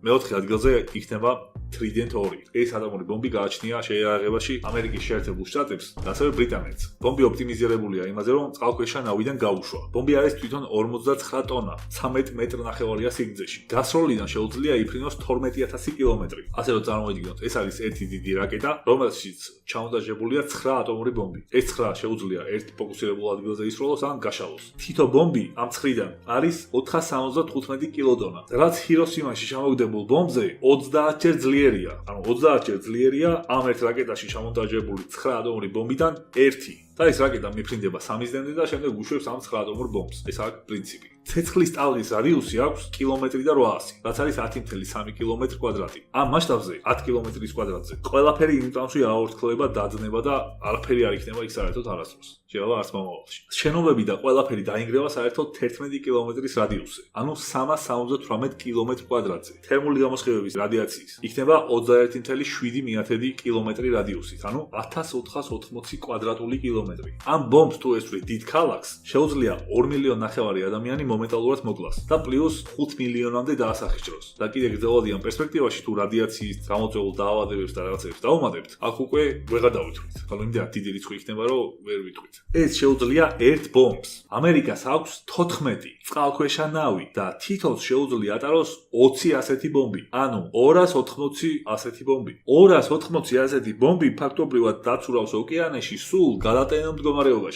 მეოთხე ადგილზე იქნება Trident 2. ეს ატომური ბომბი გააჩნია შეიარაღებაში ამერიკის შეერთებულ შტატებს და ასევე ბრიტანეთს. ბომბი ოპტიმიზირებულია იმაზე, რომ წყალქვეშა ნავიდან გაუშვა. ბომბი არის თვითონ 59 ტონა, 13 მეტრ-ნახევარია სიგრძეში. გასროლიდან შეუძლია იფრინოს 12000 კილომეტრი. ასე რომ წარმოვიდგინოთ, ეს არის ერთი დიდი რაკეტა, რომელშიც ჩამონტაჟებულია 9 ატომური ბომბი. ეს 9 შეუძლია ერთ ფოკუსირებულ ადგილზე ისროლოს ან გაშალოს. თითო ბომბი ამ 9-დან არის 475 კილოტონა, რაც ჰიროსიმაში ჩამოგდებულ ბომბზე 30-ჯერ ძლიერია. ანუ 30-ჯერ ძლიერია ამ ერთ რაკეტაში ჩამონტაჟებული 9 ატომური ბომბიდან ერთი. და ეს რაკეტა მიფრინდება 3 წლამდე და შემდეგ უშვებს ამ 9 ატომურ ბომბს. ეს არის პრინციპი. ცეცხლის ტალღის რადიუსი აქვს კილომეტრი და 800, რაც არის 10.3 კილომეტრი კვადრატი. ამ მასშტაბზე 10 კილომეტრის კვადრატზე ყველაფერი იმ ტანში აორთქლება, დაძნება და არაფერი არ იქნება იქ საერთოდ არასდროს. შეიძლება არც მომავალში. შენობები და ყველაფერი დაინგრევა საერთოდ 11 კილომეტრის რადიუსზე, ანუ 378 კილომეტრ კვადრატზე. თერმული გამოსხივების რადიაციის იქნება 21.7 კილომეტრი რადიუსით, ანუ 1480 კვადრატული კილომეტრი. ამ ბომბს თუ ესვრი დიდ ქალაქს, შეუძლია 2,5 მილიონი ადამიანი მომენტალურად მოკლას და პლუს 5 მილიონამდე დაასახიჭროს. და კიდე გრძელვადი ამ პერსპექტივაში თუ რადიაციის გამოწვეულ დაავადებებს და რაღაცებს დავუმატებთ, აქ უკვე ვეღარ დავითვლით. ანუ იმდენად დიდი რიცხვი იქნება, რომ ვერ ვიტყვით. ეს შეუძლია ერთ ბომბს. ამერიკას აქვს 14 წყალქვეშა ნავი და თითოს შეუძლია ატაროს 20 ასეთი ბომბი. ანუ 280 ასეთი ბომბი. 280 ასეთი ბომბი ფაქტობრივად დაცურავს ოკეანეში სულ გადატენილ მდგომარეობაში.